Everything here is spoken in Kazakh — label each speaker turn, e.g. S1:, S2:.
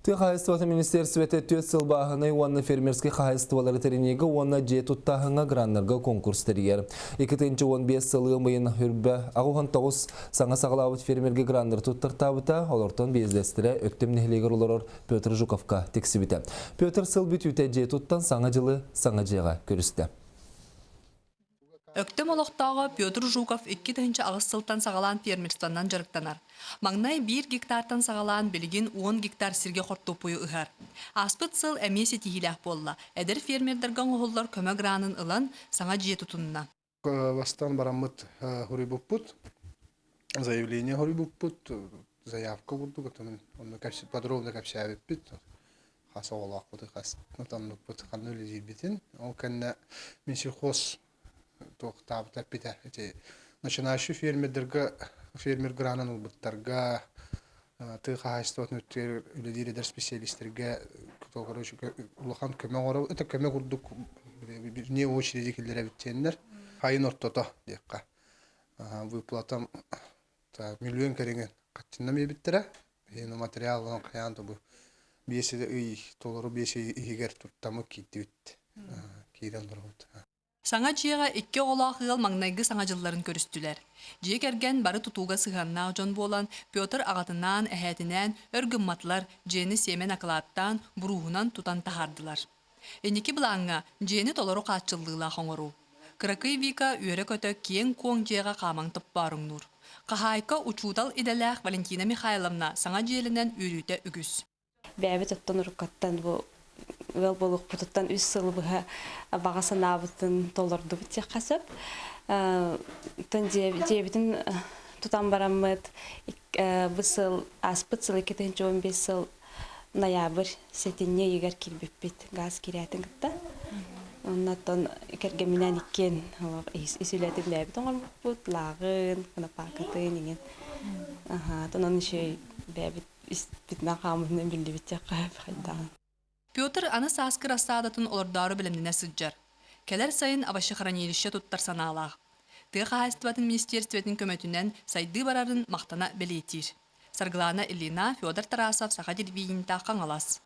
S1: Ты хозяйство министерството төт сылбағыны уанны фермерский хозяйстволары теренегі уанна же туттағыңа граннарға конкурс терьер. 2015 сылы мыйын хүрбі ағуған тоғыз саңа сағылауыт фермерге граннар туттыртабыта, олортон бездестірі өктім нехлегер оларор Петр Жуковка тексібіті. Петр сыл бүт үте же туттан саңа жылы саңа жеға көрісті.
S2: Өктем олықтағы Петр Жуков 2-тінші ағыстылтан сағалан фермерстаннан жарықтанар. Маңнай 1 гектартан сағалан білген 10 гектар сірге қорттопуы ұғар. Аспыт сыл әмесі тихилях болла. Әдір фермердерген оғылар көмі гранын ылан саңа жие тұтынына.
S3: Вастан барамыт хури буппут, заявление хури буппут, заявка бурду, подробно капсябит бит. Хаса олақ бұды қасынатан бұд қанны өлі битин. Ол кәнне мен сельхоз тоқтабыта бита. Начинающий фермер гранын ұлбыттарға, ты хағайстығын өттер үледер специалистерге улахан көмек орау. Это көмек ұрдық не очереди келдер әбіттенлер. Хайын ортото дейққа. Выплатам миллион кәрінген қаттинна мебіттірі. Ені материалын қаянды бұл. Беседі үй толыру бесі егер тұрттамы кейті өтті. Кейден дұрғыд.
S2: Саңа жиға 2 олақ ғыл маңнайғы саңа жылларын көрістілер. Жиек әрген бары тұтуға сығанна жон болан Петр ағатынан, әхәтінен, өргімматлар жені семен ақылаттан, бұруғынан тұтан тахардылар. Енекі бұлаңға жені толыру қатшылдығыла қоңыру. Қырақый вика үйері көті кен коң жиға қамаң тұп барың нұр. Қахайқа учудал иделәқ Валентина Михайловна саңа жиелінен үйрүйті үгіз.
S4: Бәбі тұттан ұрыққаттан бұл болып бұтыттан үз сылбыға бағасын абытын толырды бұтте қасып. Тұн дебетін тұтан барамыд бұсыл аспыт сыл 2015 сыл ноябрь сетінне егер келбеппет газ керетін күтті. Оннаттан кәргемінен еккен үсілетін бәбі тұңғыр бұт, лағын, қынапақытын еген. Тұнан үші бәбі бітна қамының білді бітте қайып қайдаған.
S2: Петр аны саскыр астадатын олардары білімдіне сыджар. Келер сайын авашы хранилище туттар саналақ. Тыға хастыбатын министерстветін көмөтінен сайды барарын мақтана білетір. Саргылана Илина, Федор Тарасов, Саха телевидениеда қаңалас.